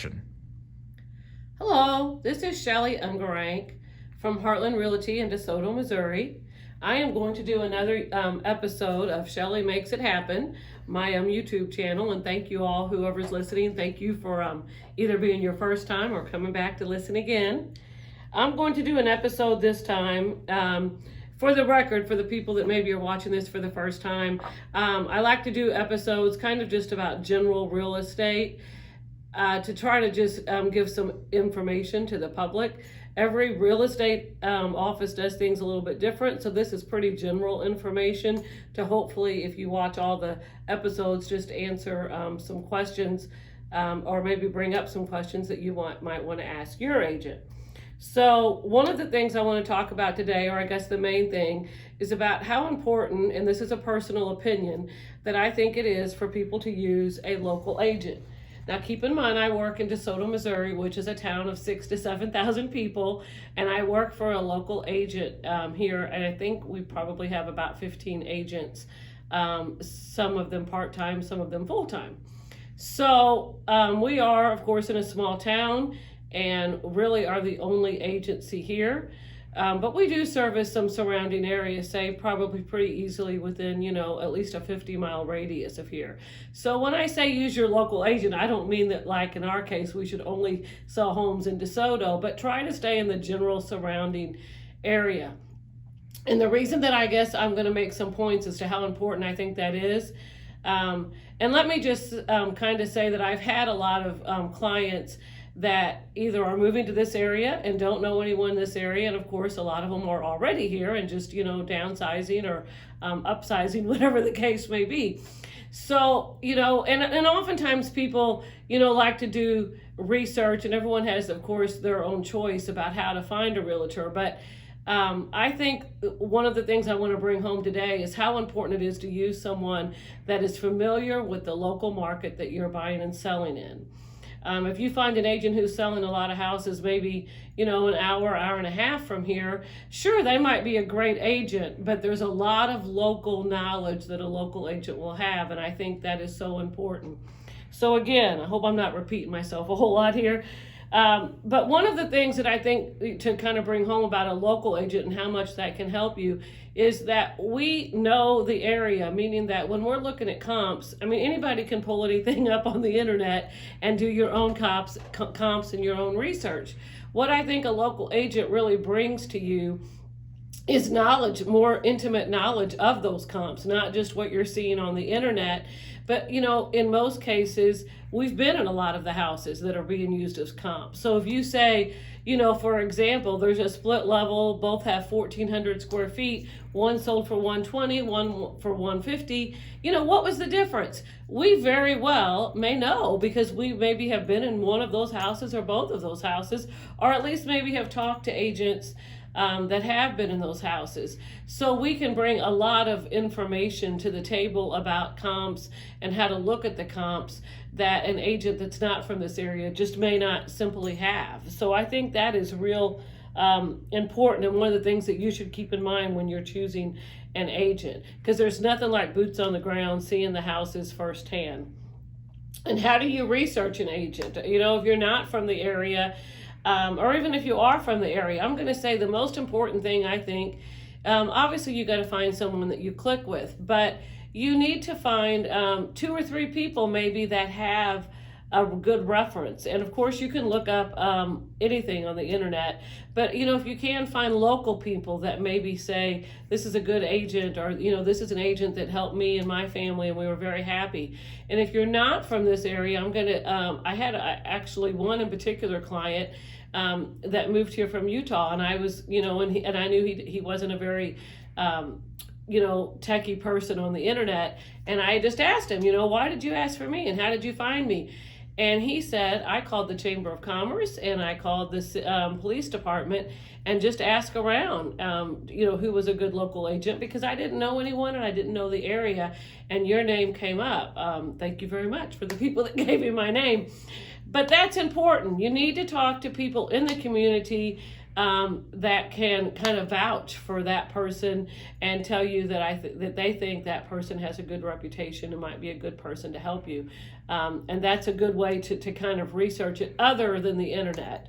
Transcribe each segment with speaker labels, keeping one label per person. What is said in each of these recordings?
Speaker 1: introduction.
Speaker 2: Hello, this is Shelley from Heartland Realty in DeSoto, Missouri. I am going to do another episode of Shelley Makes It Happen, my YouTube channel, and thank you all, whoever's listening. Thank you for either being your first time or coming back to listen again. I'm going to do an episode this time. For the record, for the people that maybe are watching this for the first time, I like to do episodes kind of just about general real estate to try to just give some information to the public. Every real estate office does things a little bit different, so this is pretty general information to hopefully, if you watch all the episodes, just answer some questions or maybe bring up some questions that you might want to ask your agent. So one of the things I want to talk about today, or I guess the main thing, is about how important, and this is a personal opinion, that I think it is for people to use a local agent. Now, keep in mind, I work in DeSoto, Missouri, which is a town of 6,000 to 7,000 people, and I work for a local agent here, and I think we probably have about 15 agents, some of them part-time, some of them full-time. So we are, of course, in a small town, and really are the only agency here. But we do service some surrounding areas, say probably pretty easily within, at least a 50-mile radius of here. So when I say use your local agent, I don't mean that, like in our case, we should only sell homes in DeSoto, but try to stay in the general surrounding area. And the reason that I guess I'm going to make some points as to how important I think that is. And let me just kind of say that I've had a lot of clients that either are moving to this area and don't know anyone in this area, and of course a lot of them are already here and just downsizing or upsizing, whatever the case may be. So and oftentimes people like to do research, and everyone has, of course, their own choice about how to find a realtor, but I think one of the things I want to bring home today is how important it is to use someone that is familiar with the local market that you're buying and selling in. If you find an agent who's selling a lot of houses, maybe, an hour and a half from here, sure, they might be a great agent, but there's a lot of local knowledge that a local agent will have, and I think that is so important. So again, I hope I'm not repeating myself a whole lot here. But one of the things that I think to kind of bring home about a local agent and how much that can help you is that we know the area, meaning that when we're looking at comps, anybody can pull anything up on the internet and do your own comps and your own research. What I think a local agent really brings to you is knowledge, more intimate knowledge of those comps, not just what you're seeing on the internet. But, in most cases, we've been in a lot of the houses that are being used as comps. So if you say, for example, there's a split level, both have 1,400 square feet, one sold for 120, one for 150, what was the difference? We very well may know, because we maybe have been in one of those houses or both of those houses, or at least maybe have talked to agents that have been in those houses. So we can bring a lot of information to the table about comps and how to look at the comps that an agent that's not from this area just may not simply have. So I think that is real important, and one of the things that you should keep in mind when you're choosing an agent, because there's nothing like boots on the ground, seeing the houses firsthand. And how do you research an agent? If you're not from the area, or even if you are from the area, I'm going to say the most important thing, I think, obviously you got to find someone that you click with, but you need to find 2 or 3 people maybe that have a good reference. And of course you can look up anything on the internet, but if you can find local people that maybe say, this is a good agent, or this is an agent that helped me and my family and we were very happy. And if you're not from this area, I'm going to I had actually one in particular client that moved here from Utah, and I was and I knew he wasn't a very techie person on the internet, and I just asked him, why did you ask for me and how did you find me? And he said, I called the Chamber of Commerce and I called the police department and just asked around, who was a good local agent, because I didn't know anyone and I didn't know the area, and your name came up. Thank you very much for the people that gave me my name. But that's important. You need to talk to people in the community that can kind of vouch for that person and tell you that that they think that person has a good reputation and might be a good person to help you. And that's a good way to kind of research it other than the internet.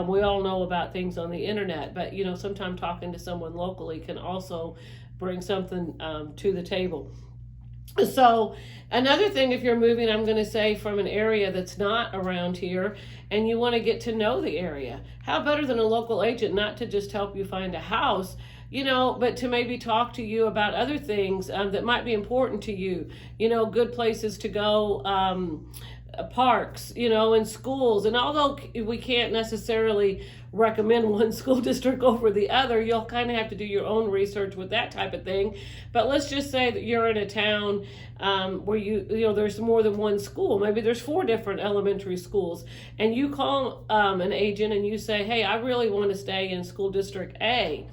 Speaker 2: We all know about things on the internet, but sometimes talking to someone locally can also bring something to the table. So another thing, if you're moving, I'm going to say, from an area that's not around here and you want to get to know the area, how better than a local agent, not to just help you find a house, but to maybe talk to you about other things that might be important to you, good places to go, parks, and schools. And although we can't necessarily recommend one school district over the other, you'll kind of have to do your own research with that type of thing. But let's just say that you're in a town where there's more than one school. Maybe there's 4 different elementary schools, and you call an agent and you say, hey, I really want to stay in school district A.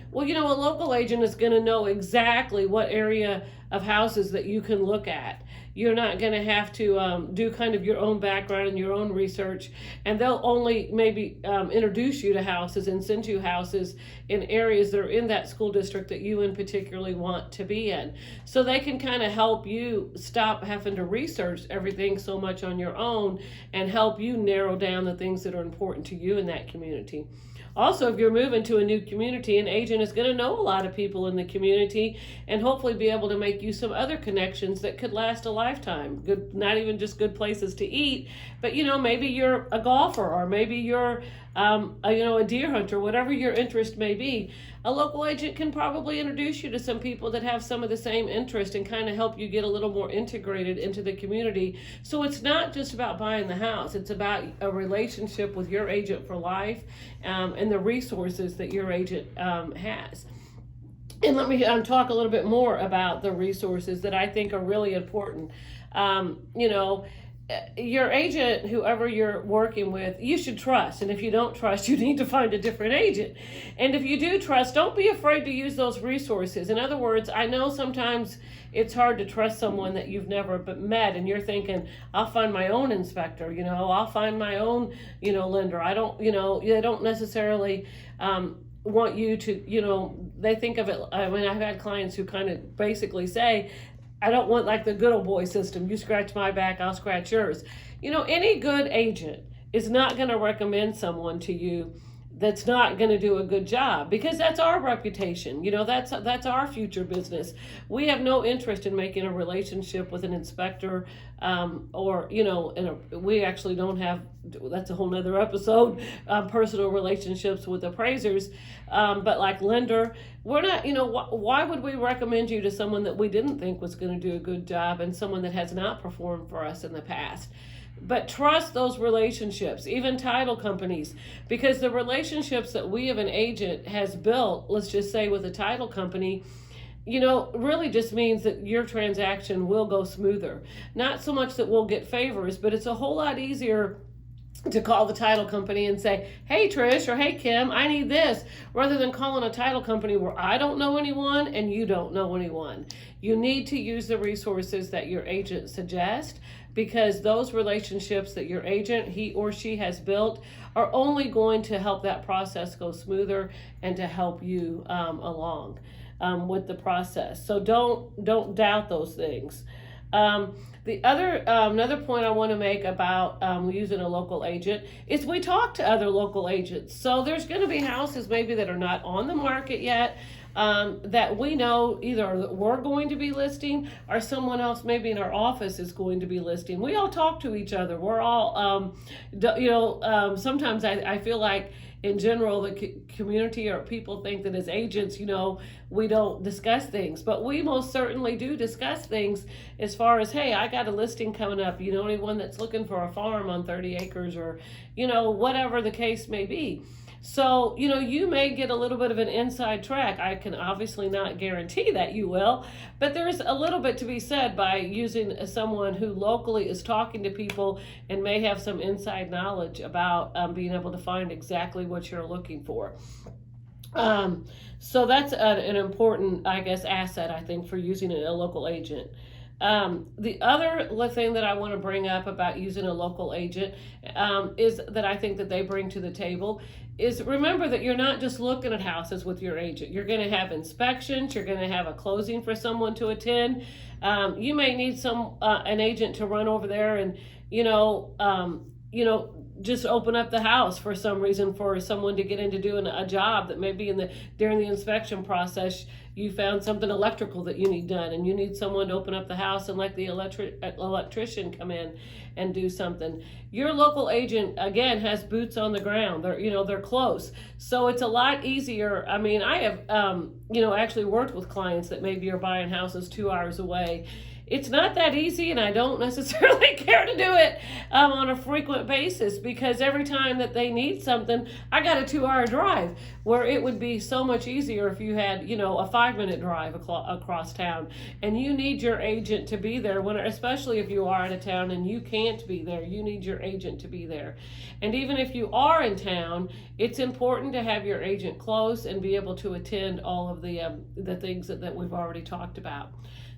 Speaker 2: Well, a local agent is going to know exactly what area of houses that you can look at. You're not going to have to do kind of your own background and your own research, and they'll only maybe introduce you to houses and send you houses in areas that are in that school district that you in particularly want to be in. So they can kind of help you stop having to research everything so much on your own and help you narrow down the things that are important to you in that community. Also, if you're moving to a new community, an agent is going to know a lot of people in the community and hopefully be able to make you some other connections that could last a lifetime. Good, not even just good places to eat, but maybe you're a golfer, or maybe you're a deer hunter, whatever your interest may be. A local agent can probably introduce you to some people that have some of the same interest and kind of help you get a little more integrated into the community. So it's not just about buying the house. It's about a relationship with your agent for life, and the resources that your agent has. And let me talk a little bit more about the resources that I think are really important. Your agent, whoever you're working with, you should trust. And if you don't trust, you need to find a different agent. And if you do trust, don't be afraid to use those resources. In other words, I know sometimes it's hard to trust someone that you've never met, and you're thinking, I'll find my own inspector, I'll find my own, lender. I don't, they don't necessarily want you to, they think of it. I mean, I've had clients who kind of basically say, I don't want like the good old boy system. You scratch my back, I'll scratch yours. Any good agent is not going to recommend someone to you that's not going to do a good job, because that's our reputation. That's our future business. We have no interest in making a relationship with an inspector, we actually don't have, that's a whole nother episode, personal relationships with appraisers. But like lender, we're not, why would we recommend you to someone that we didn't think was going to do a good job and someone that has not performed for us in the past? But trust those relationships, even title companies, because the relationships that we as an agent has built, let's just say with a title company, really just means that your transaction will go smoother. Not so much that we'll get favors, but it's a whole lot easier to call the title company and say, hey Trish, or hey Kim, I need this, rather than calling a title company where I don't know anyone and you don't know anyone. You need to use the resources that your agent suggests, because those relationships that your agent, he or she has built, are only going to help that process go smoother and to help you along with the process. So don't doubt those things. The other another point I want to make about using a local agent is we talk to other local agents. So there's going to be houses maybe that are not on the market yet, that we know either we're going to be listing or someone else maybe in our office is going to be listing. We all talk to each other. We're all, sometimes I feel like in general, the community or people think that as agents, we don't discuss things, but we most certainly do discuss things as far as, hey, I got a listing coming up. Anyone that's looking for a farm on 30 acres or, whatever the case may be. So, you may get a little bit of an inside track. I can obviously not guarantee that you will, but there's a little bit to be said by using someone who locally is talking to people and may have some inside knowledge about being able to find exactly what you're looking for. So that's an important, I guess, asset, I think, for using a local agent. The other thing that I want to bring up about using a local agent is that I think that they bring to the table is remember that you're not just looking at houses with your agent. You're going to have inspections. You're going to have a closing for someone to attend. You may need an agent to run over there and just open up the house for some reason for someone to get into doing a job that maybe during the inspection process you found something electrical that you need done and you need someone to open up the house and let the electrician come in and do something. Your local agent again has boots on the ground. They're close, so it's a lot easier. I mean, I have actually worked with clients that maybe are buying houses 2 hours away. It's not that easy, and I don't necessarily care to do it on a frequent basis because every time that they need something, I got a 2-hour drive where it would be so much easier if you had, a 5-minute drive across town. And you need your agent to be there, especially if you are out of town and you can't be there. You need your agent to be there. And even if you are in town, it's important to have your agent close and be able to attend all of the things that we've already talked about.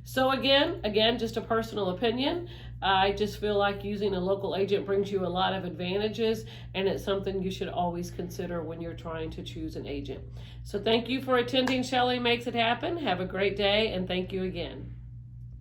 Speaker 2: So again, just a personal opinion. I just feel like using a local agent brings you a lot of advantages, and it's something you should always consider when you're trying to choose an agent. So thank you for attending Shelley Makes It Happen. Have a great day, and thank you again.